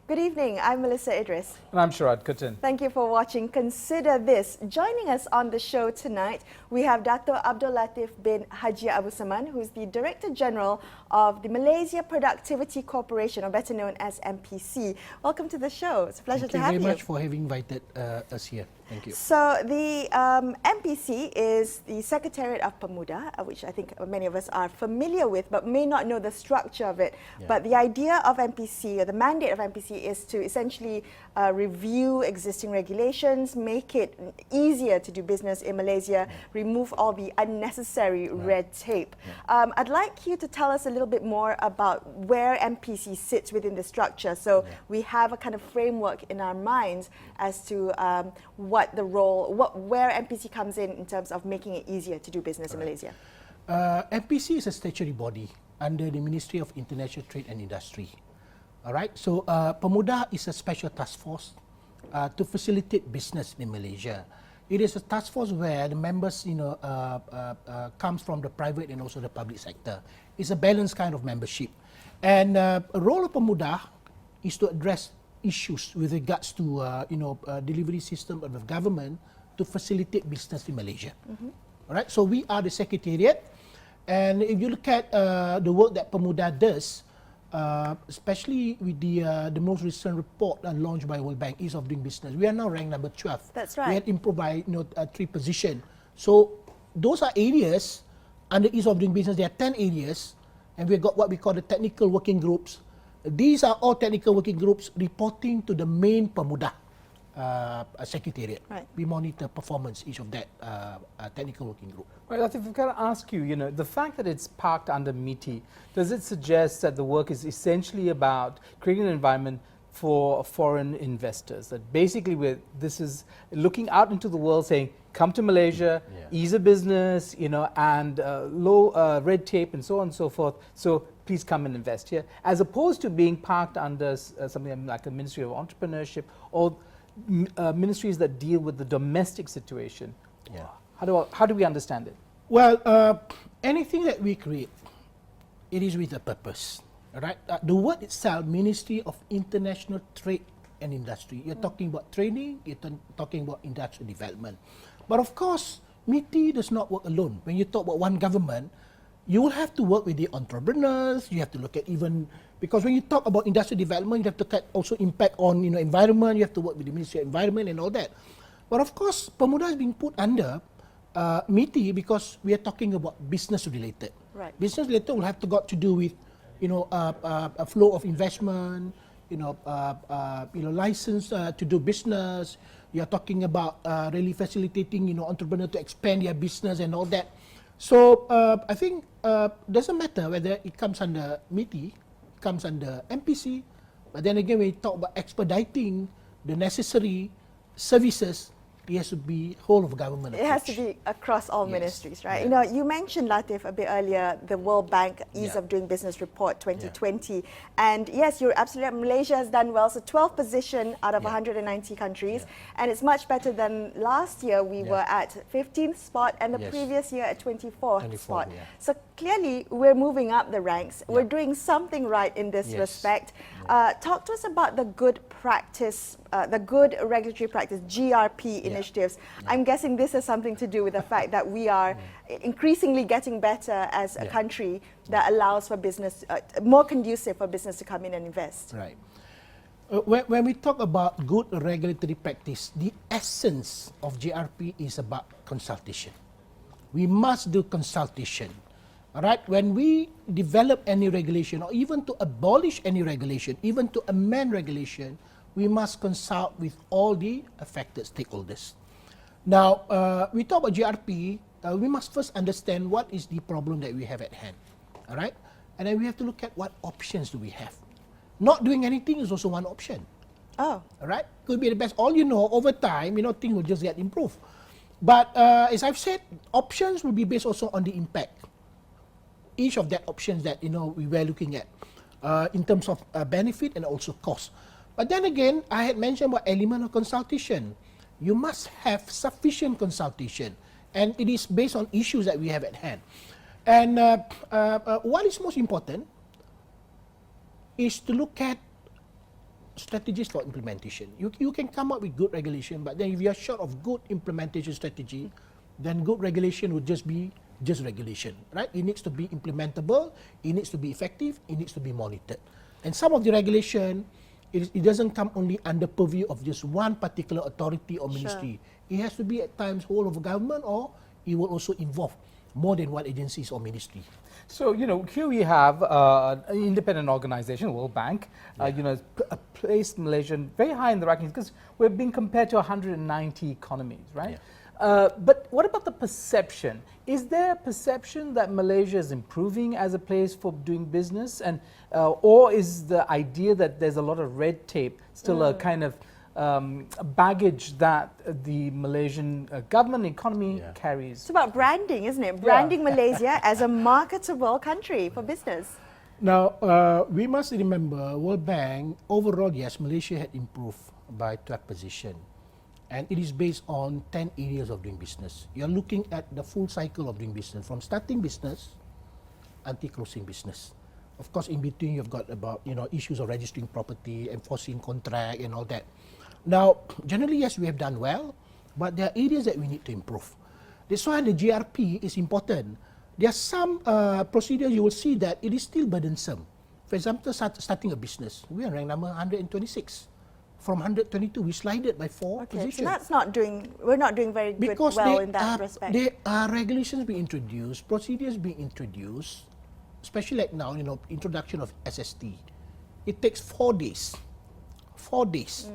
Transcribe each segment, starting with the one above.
Good evening, I'm Melisa Idris. And I'm Sharaad Kutin. Thank you for watching Consider This. Joining us on the show tonight, we have Dato' Abdul Latif bin Haji Abu Saman, who is the Director General of the Malaysia Productivity Corporation, or better known as MPC. Welcome to the show. It's a pleasure to have you. Thank you very much for having invited us here. Thank you. So the MPC is the Secretariat of Pemuda, which I think many of us are familiar with, but may not know the structure of it. Yeah. But the idea of MPC, or the mandate of MPC, is to essentially review existing regulations, make it easier to do business in Malaysia, remove all the unnecessary red tape. I'd like you to tell us a little bit more about where MPC sits within the structure, so we have a kind of framework in our minds as to what the role, where MPC comes in terms of making it easier to do business in Malaysia. MPC is a statutory body under the Ministry of International Trade and Industry. All right, so Pemuda is a special task force to facilitate business in Malaysia. It is a task force where the members, comes from the private and also the public sector. It's a balanced kind of membership, and a role of Pemuda is to address issues with regards to delivery system of the government to facilitate business in Malaysia. All right, so we are the secretariat, and if you look at the work that Pemuda does, especially with the most recent report launched by World Bank, Ease of Doing Business, we are now ranked number 12. That's right. We had improved by 3 positions. So those are areas under Ease of Doing Business. There are 10 areas, and we've got what we call the technical working groups. These are all technical working groups reporting to the main Pemuda secretariat. Right. We monitor performance each of that technical working group. Well, Latif, I've got to ask you, the fact that it's parked under MITI, does it suggest that the work is essentially about creating an environment for foreign investors? That basically this is looking out into the world saying, come to Malaysia, ease of business, and low red tape and so on and so forth. So please come and invest here, as opposed to being parked under something like a Ministry of Entrepreneurship or ministries that deal with the domestic situation. Yeah. How do we understand it? Well, anything that we create, it is with a purpose. Right? The word itself, Ministry of International Trade and Industry. You're talking about training, you're talking about industrial development. But of course, MITI does not work alone. When you talk about one government, you will have to work with the entrepreneurs, you have to look at even, because when you talk about industrial development, you have to also impact on environment, you have to work with the Ministry of Environment and all that. But of course, Pemuda is being put under MITI because we are talking about business related. Right. Business related will have got to do with a flow of investment, license to do business. You are talking about really facilitating entrepreneurs to expand their business and all that. So I think doesn't matter whether it comes under MITI, comes under MPC, but then again when you talk about expediting the necessary services, it has to be whole of government approach. It has to be across all ministries, right? Yeah. You mentioned, Latif, a bit earlier, the World Bank Ease of Doing Business Report 2020. And yes, you're absolutely right. Malaysia has done well. So 12th position out of 190 countries. And it's much better than last year. We were at 15th spot and the previous year at 24th spot. So clearly, we're moving up the ranks. We're doing something right in this respect. Talk to us about the good practice, the good regulatory practice, GRP initiatives. I'm guessing this has something to do with the fact that we are increasingly getting better as a country that allows for business, more conducive for business to come in and invest. Right. When we talk about good regulatory practice, the essence of GRP is about consultation. We must do consultation. All right? When we develop any regulation or even to abolish any regulation, even to amend regulation, we must consult with all the affected stakeholders. Now, we talk about GRP, we must first understand what is the problem that we have at hand. All right? And then we have to look at what options do we have. Not doing anything is also one option. Oh. All right? Could be the best. All over time, things will just get improved. But as I've said, options will be based also on the impact. Each of that options that we were looking at in terms of benefit and also cost. But then again, I had mentioned about element of consultation. You must have sufficient consultation, and it is based on issues that we have at hand. And what is most important is to look at strategies for implementation. You can come up with good regulation, but then if you are short of good implementation strategy, then good regulation would just be just regulation, right? It needs to be implementable, it needs to be effective, it needs to be monitored. And some of the regulation, it doesn't come only under purview of just one particular authority or ministry. It has to be at times whole of government, or it will also involve more than one agencies or ministry. So, here we have an independent organization, World Bank, placed Malaysia very high in the rankings because we're being compared to 190 economies, right? But what about the perception? Is there a perception that Malaysia is improving as a place for doing business, and or is the idea that there's a lot of red tape still a kind of baggage that the Malaysian government economy carries? It's about branding, isn't it? Branding Malaysia as a marketable country for business. Now, we must remember, World Bank, overall, yes, Malaysia had improved by 12th position. And it is based on 10 areas of doing business. You're looking at the full cycle of doing business, from starting business until closing business. Of course, in between, you've got about, issues of registering property, enforcing contract, and all that. Now, generally, yes, we have done well, but there are areas that we need to improve. That's why the GRP is important. There are some procedures you will see that it is still burdensome. For example, starting a business, we are ranked number 126. From 122, we slided by 4 positions. So that's we're not doing very well in that respect. There are regulations being introduced, procedures being introduced, especially like now, introduction of SST. It takes 4 days. 4 days.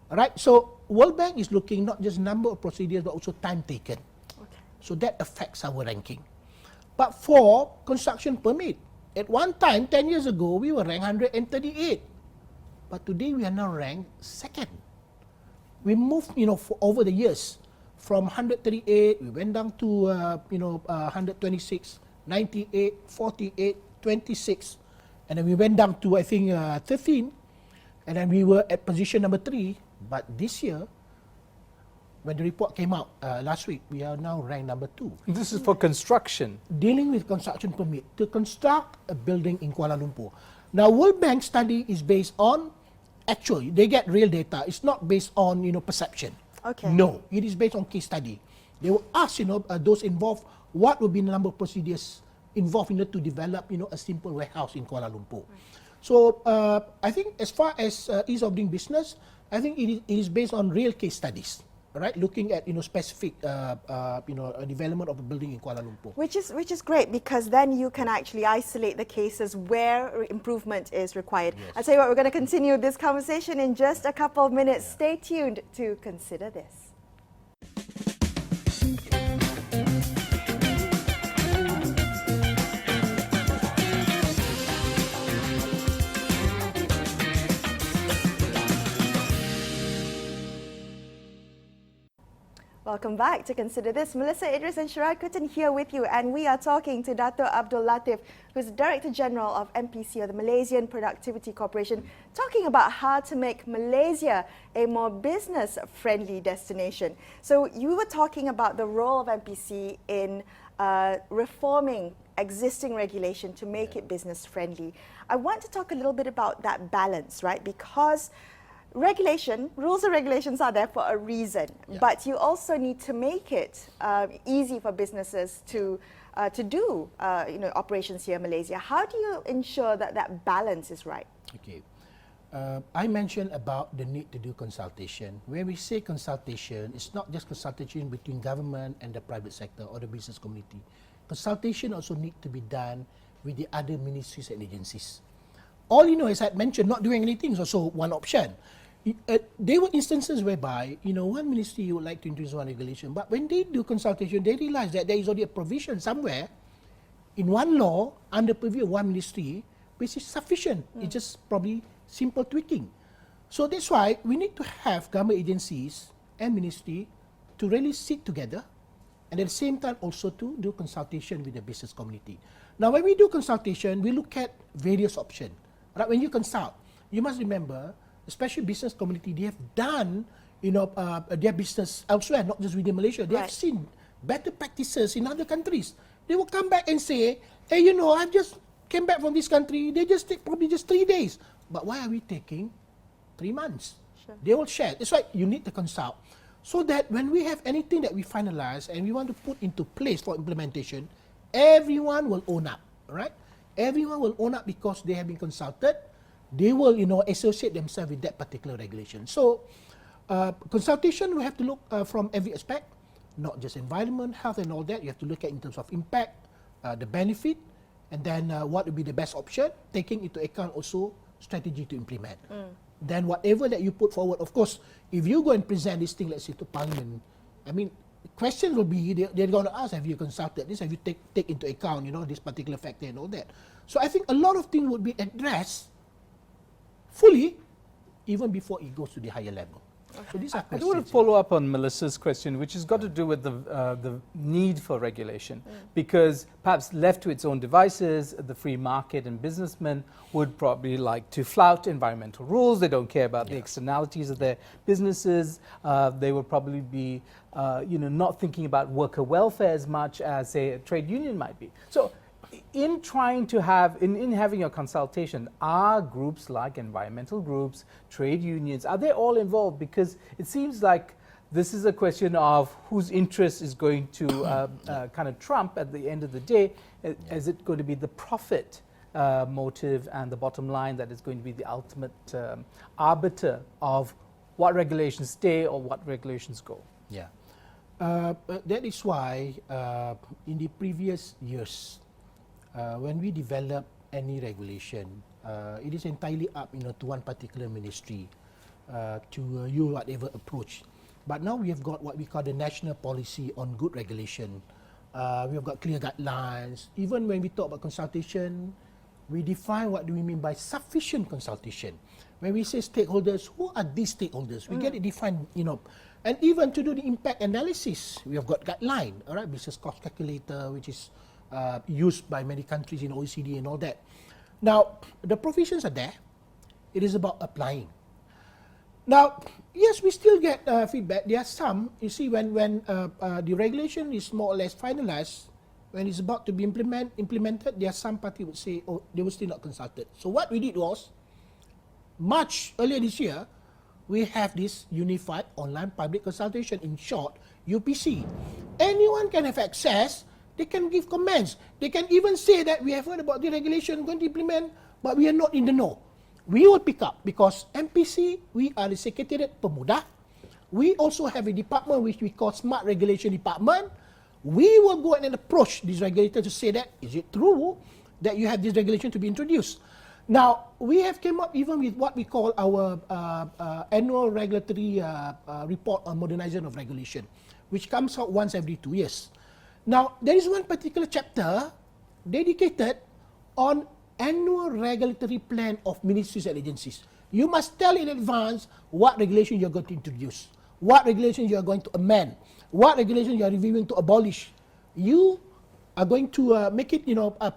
Right? So World Bank is looking not just number of procedures, but also time taken. Okay. So that affects our ranking. But for construction permit, at one time, 10 years ago, we were ranked 138. But today we are now ranked second. We moved, for over the years, from 138, we went down to 126, 98, 48, 26, and then we went down to, I think, 13, and then we were at position number 3. But this year, when the report came out last week, we are now ranked number 2. This is for construction. Dealing with construction permit to construct a building in Kuala Lumpur. Now, World Bank study is based on actual. They get real data. It's not based on perception. Okay. No, it is based on case study. They will ask those involved what would be the number of procedures involved to develop a simple warehouse in Kuala Lumpur. So I think as far as ease of doing business, I think it is based on real case studies. Right, looking at specific development of a building in Kuala Lumpur, which is great, because then you can actually isolate the cases where improvement is required. Yes. I'll tell you what, we're going to continue this conversation in just a couple of minutes. Stay tuned to Consider This. Welcome back to Consider This. Melisa, Idris and Sharaad Kutan here with you, and we are talking to Dato' Abdul Latif, who's the Director General of MPC, or the Malaysian Productivity Corporation, talking about how to make Malaysia a more business-friendly destination. So you were talking about the role of MPC in reforming existing regulation to make it business-friendly. I want to talk a little bit about that balance, right? Because rules and regulations are there for a reason, but you also need to make it easy for businesses to do operations here in Malaysia. How do you ensure that that balance is right? Okay. I mentioned about the need to do consultation. When we say consultation, it's not just consultation between government and the private sector or the business community. Consultation also need to be done with the other ministries and agencies. All as I mentioned, not doing anything is also one option. There were instances whereby, one ministry would like to introduce one regulation, but when they do consultation, they realize that there is already a provision somewhere in one law under purview of one ministry, which is sufficient. It's just probably simple tweaking. So that's why we need to have government agencies and ministry to really sit together, and at the same time also to do consultation with the business community. Now, when we do consultation, we look at various options. Right? When you consult, you must remember, especially business community, they have done their business elsewhere, not just within Malaysia. They have seen better practices in other countries. They will come back and say, hey, I've just came back from this country. They just take probably just 3 days. But why are we taking 3 months. Sure. They will share. That's why you need to consult. So that when we have anything that we finalize and we want to put into place for implementation, everyone will own up, right? Everyone will own up because they have been consulted. They will, associate themselves with that particular regulation. So, consultation, we have to look from every aspect, not just environment, health and all that. You have to look at in terms of impact, the benefit, and then what would be the best option, taking into account also strategy to implement. Then whatever that you put forward, of course, if you go and present this thing, let's say, to Parliament, I mean, questions will be, they're going to ask, have you consulted this? Have you take into account, this particular factor and all that? So I think a lot of things would be addressed fully, even before it goes to the higher level. So these are I questions. do want to follow up on Melissa's question, which has got to do with the need for regulation. Because perhaps left to its own devices, the free market and businessmen would probably like to flout environmental rules. They don't care about the externalities of their businesses. They would probably be, not thinking about worker welfare as much as, say, a trade union might be. So, in trying to have, in having a consultation, are groups like environmental groups, trade unions, are they all involved? Because it seems like this is a question of whose interest is going to kind of trump at the end of the day. Is it going to be the profit motive and the bottom line that is going to be the ultimate arbiter of what regulations stay or what regulations go? Yeah. That is why in the previous years, when we develop any regulation, it is entirely up to one particular ministry to use whatever approach. But now we have got what we call the National Policy on Good Regulation. We have got clear guidelines. Even when we talk about consultation, we define what do we mean by sufficient consultation. When we say stakeholders, who are these stakeholders? We get it defined, And even to do the impact analysis, we have got guideline, all right, business cost calculator, which is used by many countries in OECD and all that. Now, the provisions are there. It is about applying. Now, yes, we still get feedback. There are some, you see, when the regulation is more or less finalized, when it's about to be implemented, there are some party would say, oh, they were still not consulted. So what we did was, March earlier this year, we have this Unified Online Public Consultation, in short, UPC. Anyone can have access. They can give comments. They can even say that we have heard about the regulation going to implement, but we are not in the know. We will pick up because MPC, we are the Secretariat Pemuda. We also have a department which we call Smart Regulation Department. We will go and approach this regulator to say that, is it true that you have this regulation to be introduced? Now, we have came up even with what we call our annual regulatory report on modernization of regulation, which comes out once every 2 years. Now, there is one particular chapter dedicated on annual regulatory plan of ministries and agencies. You must tell in advance what regulation you are going to introduce, what regulation you are going to amend, what regulation you are reviewing to abolish. You are going to make it,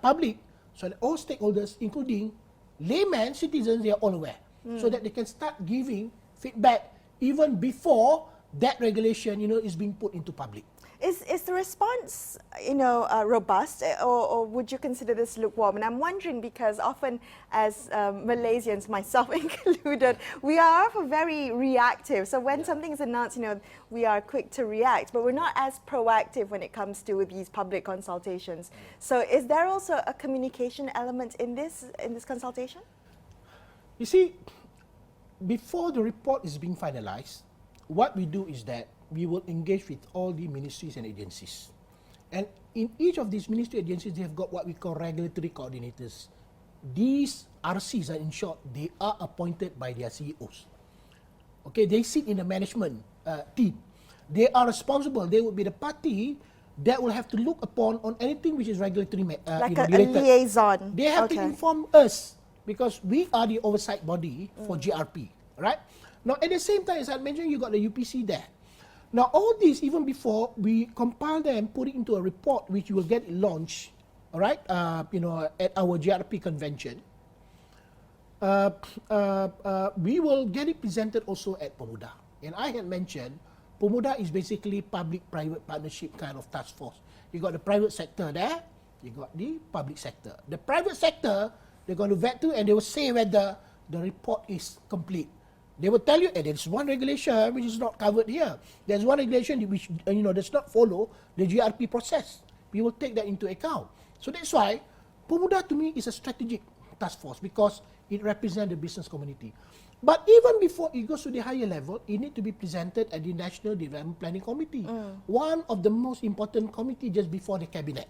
public, so that all stakeholders, including laymen, citizens, they are all aware, so that they can start giving feedback even before that regulation, is being put into public. Is the response, robust, or would you consider this lukewarm? And I'm wondering because often, as Malaysians, myself included, we are often very reactive. So when something is announced, we are quick to react, but we're not as proactive when it comes to these public consultations. So is there also a communication element in this consultation? You see, before the report is being finalized, what we do is that we will engage with all the ministries and agencies. And in each of these ministry agencies, they have got what we call regulatory coordinators. These RCs, in short, they are appointed by their CEOs. Okay, they sit in the management team. They are responsible. They will be the party that will have to look upon on anything which is regulatory like a liaison. They have to inform us because we are the oversight body for GRP, right? Now, at the same time, as I mentioned, you got the UPC there. Now, all this, even before we compile them, put it into a report which will get launched, all right, at our GRP convention, we will get it presented also at Pemuda. And I had mentioned, Pemuda is basically public-private partnership kind of task force. You got the private sector there, you got the public sector. The private sector, they're going to vet to and they will say whether the report is complete. They will tell you, there's one regulation which is not covered here. There's one regulation which does not follow the GRP process. We will take that into account. So that's why Pemuda to me is a strategic task force because it represents the business community. But even before it goes to the higher level, it needs to be presented at the National Development Planning Committee, one of the most important committee just before the cabinet.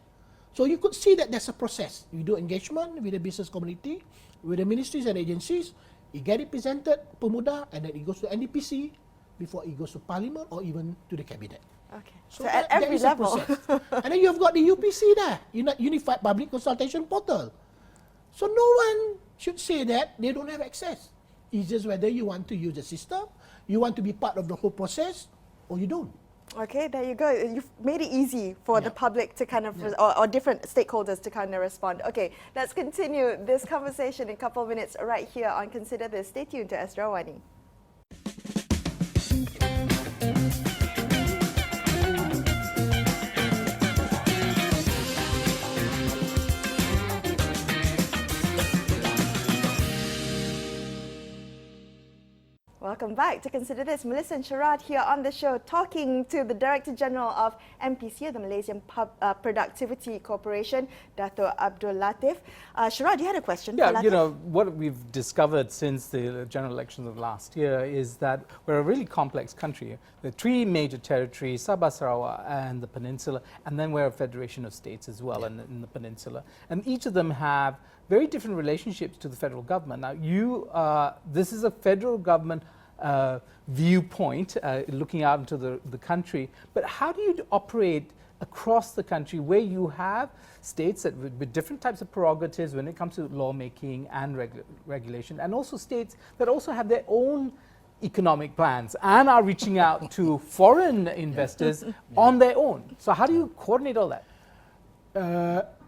So you could see that there's a process. You do engagement with the business community, with the ministries and agencies. You get it presented, Pemuda, and then it goes to NDPC before it goes to Parliament or even to the cabinet. Okay. So at every level. And then you've got the UPC there, Unified Public Consultation Portal. So no one should say that they don't have access. It's just whether you want to use the system, you want to be part of the whole process, or you don't. Okay, there you go. You've made it easy for the public to kind of, or different stakeholders to kind of respond. Okay, let's continue this conversation in a couple of minutes right here on Consider This. Stay tuned to Astro AWANI. Welcome back to Consider This. Melisa and Sharaad here on the show talking to the Director General of MPC, the Malaysian Productivity Corporation, Dato' Abdul Latif. Sharaad, you had a question for Yeah, Latif? what we've discovered since the general elections of last year is that we're a really complex country. There are 3 major territories, Sabah, Sarawak and the Peninsula, and then we're a federation of states as well in the Peninsula. And each of them have very different relationships to the federal government. Now, this is a federal government viewpoint, looking out into the country, but how do you operate across the country where you have states that with different types of prerogatives when it comes to lawmaking and regulation, and also states that also have their own economic plans and are reaching out to foreign investors on their own? So how do you coordinate all that?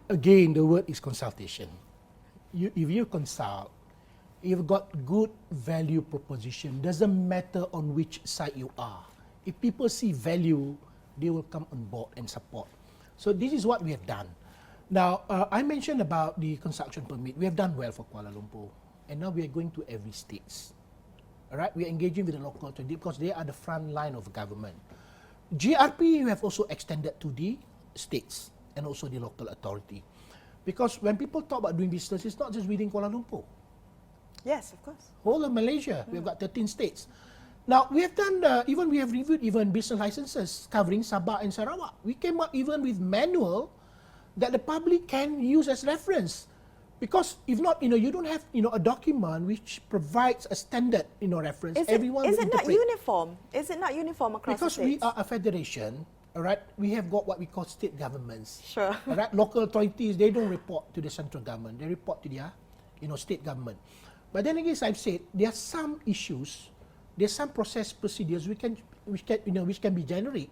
Again, the word is consultation. If you consult, you've got good value proposition. Doesn't matter on which side you are. If people see value, they will come on board and support. So this is what we have done. Now, I mentioned about the construction permit. We have done well for Kuala Lumpur. And now we are going to every state. All right, we are engaging with the local authority because they are the front line of government. GRP we have also extended to the states and also the local authority. Because when people talk about doing business, it's not just within Kuala Lumpur. Yes, of course. Whole of Malaysia, we've got 13 states. Now, we have done, we have reviewed even business licenses covering Sabah and Sarawak. We came up even with manual that the public can use as reference. Because if not, you don't have, a document which provides a standard, reference. Is it not uniform? Is it not uniform across the states? Because we are a federation, all right, we have got what we call state governments. Sure. All right, local authorities, they don't report to the central government. They report to their, state government. But then again, as I've said, there are some issues, there's some process procedures which can be generic.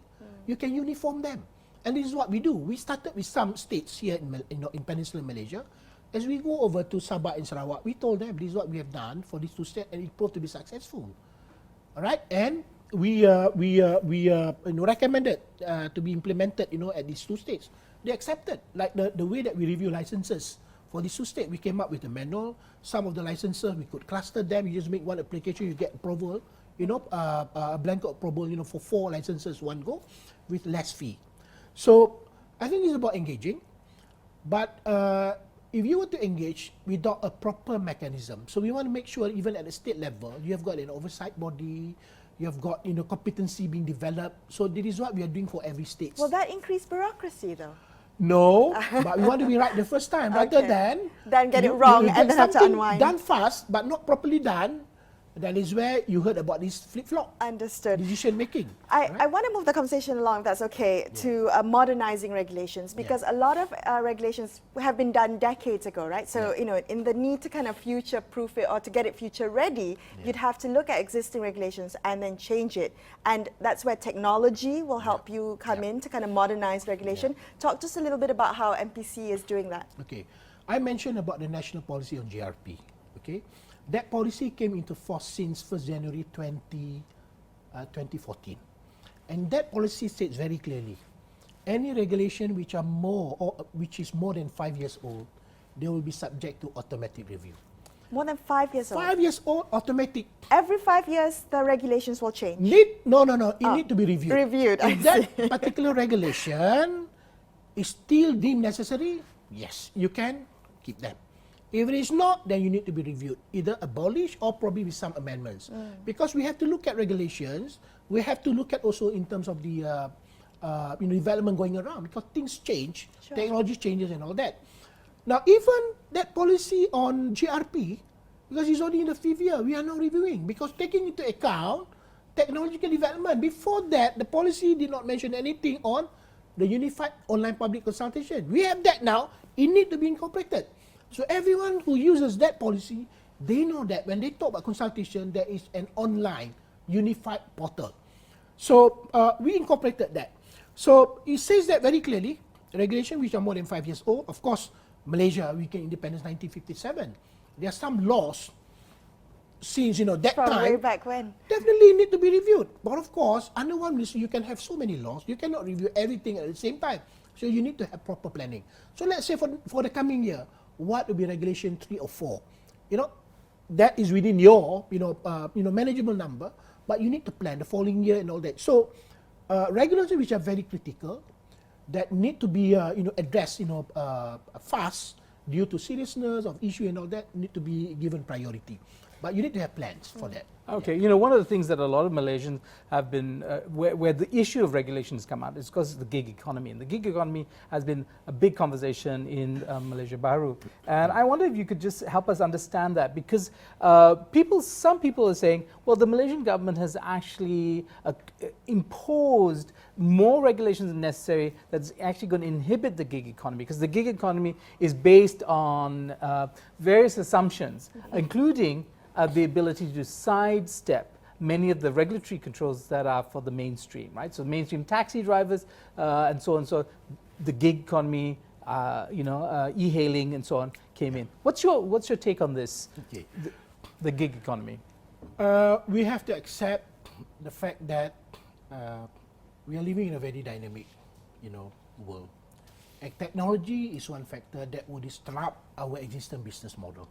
You can uniform them. And this is what we do. We started with some states here in Peninsular Malaysia. As we go over to Sabah and Sarawak, we told them this is what we have done for these 2 states, and it proved to be successful. All right, and we recommended to be implemented, at these 2 states. They accepted, like the way that we review licenses for these 2 states. We came up with a manual. Some of the licenses we could cluster them. You just make one application, you get approval. A blanket approval, for 4 licenses one go, with less fee. So I think it's about engaging, but if you were to engage without a proper mechanism, so we want to make sure even at the state level, you have got an oversight body, you have got competency being developed. So this is what we are doing for every state. Will that increase bureaucracy though? No, but we want to be right the first time, rather than get it wrong and then have to unwind. Done fast but not properly done. That is where you heard about this flip-flop. Understood. Decision making. I want to move the conversation along, if that's okay, to modernizing regulations, because a lot of regulations have been done decades ago, right? So, in the need to kind of future-proof it or to get it future-ready, you'd have to look at existing regulations and then change it. And that's where technology will help you come in to kind of modernize regulation. Talk to us a little bit about how MPC is doing that. Okay. I mentioned about the national policy on GRP. Okay. That policy came into force since 1st January 2014. And that policy states very clearly, any regulation which is more than 5 years old, they will be subject to automatic review. More than 5 years old. 5 years old, automatic. Every 5 years, the regulations will change. No. It need to be reviewed. Reviewed, I If that particular regulation is still deemed necessary, yes, you can keep them. If it is not, then you need to be reviewed, either abolished or probably with some amendments. Because we have to look at regulations, we have to look at also in terms of the development going around, because things change, technology changes and all that. Now, even that policy on GRP, because it's only in the 5th year, we are now reviewing, because taking into account technological development. Before that, the policy did not mention anything on the unified online public consultation. We have that now, it needs to be incorporated. So everyone who uses that policy, they know that when they talk about consultation, there is an online unified portal. So we incorporated that. So it says that very clearly, regulation which are more than 5 years old. Of course, Malaysia, we gained independence 1957. There are some laws since that From time. way back when. Definitely need to be reviewed. But of course, under one ministry, you can have so many laws. You cannot review everything at the same time. So you need to have proper planning. So let's say for the coming year, what will be regulation 3 or 4? That is within your manageable number, but you need to plan the following year and all that. So regulations which are very critical, that need to be addressed fast due to seriousness of issue and all that, need to be given priority. But you need to have plans for that. Okay, one of the things that a lot of Malaysians have been, where the issue of regulations come out is because of the gig economy. And the gig economy has been a big conversation in Malaysia Baru. And I wonder if you could just help us understand that, because some people are saying, well, the Malaysian government has actually imposed more regulations than necessary that's actually going to inhibit the gig economy, because the gig economy is based on various assumptions, including the ability to sidestep many of the regulatory controls that are for the mainstream, right? So mainstream taxi drivers and so on. So the gig economy, e-hailing and so on came in. What's your take on this? Okay. The gig economy. We have to accept the fact that we are living in a very dynamic, world. And technology is one factor that will disrupt our existing business model.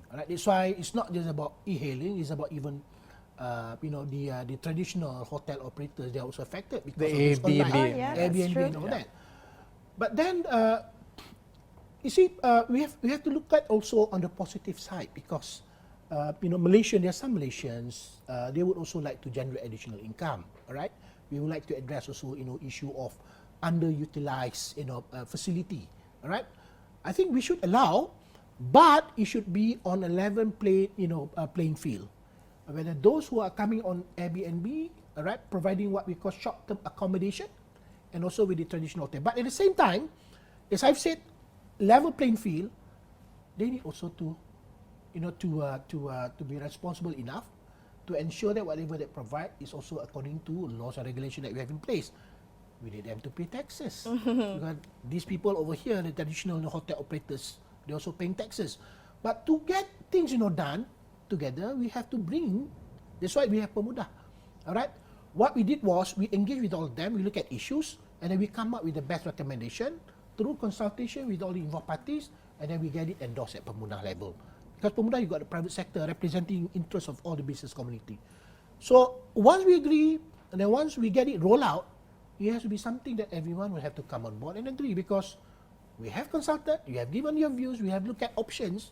Alright, that's why it's not just about e-hailing; it's about even, the traditional hotel operators. They are also affected because the of this online, Airbnb and all that. But then, you see, we have to look at also on the positive side, because Malaysian, there are some Malaysians, they would also like to generate additional income. Alright, we would like to address also issue of underutilized facility. Alright, I think we should allow. But it should be on a level playing field. Whether those who are coming on Airbnb, providing what we call short-term accommodation, and also with the traditional hotel. But at the same time, as I've said, level playing field, they need also to be responsible enough to ensure that whatever they provide is also according to laws and regulations that we have in place. We need them to pay taxes. Because these people over here, the traditional hotel operators, they're also paying taxes. But to get things done together, we have to bring, that's why we have Pemuda. Alright? What we did was, we engage with all of them, we look at issues, and then we come up with the best recommendation through consultation with all the involved parties, and then we get it endorsed at Pemuda level. Because Pemuda, you got the private sector representing interests of all the business community. So once we agree, and then once we get it rolled out, it has to be something that everyone will have to come on board and agree, because we have consulted, you have given your views, we have looked at options.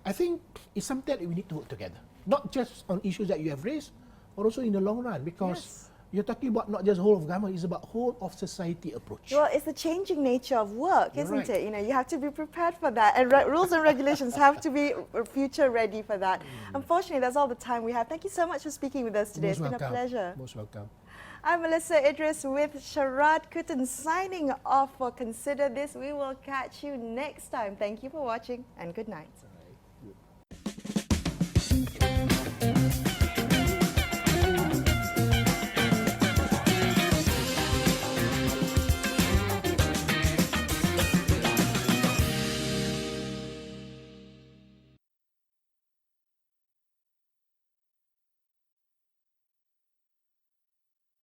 I think it's something that we need to work together. Not just on issues that you have raised, but also in the long run, because you're talking about not just whole of government, it's about whole of society approach. Well, it's the changing nature of work, You're isn't right. it? You have to be prepared for that, and rules and regulations have to be future ready for that. Unfortunately, that's all the time we have. Thank you so much for speaking with us today. Most It's been welcome. a pleasure. Most welcome. I'm Melisa Idris with Sharaad Kutan signing off for Consider This. We will catch you next time. Thank you for watching and good night.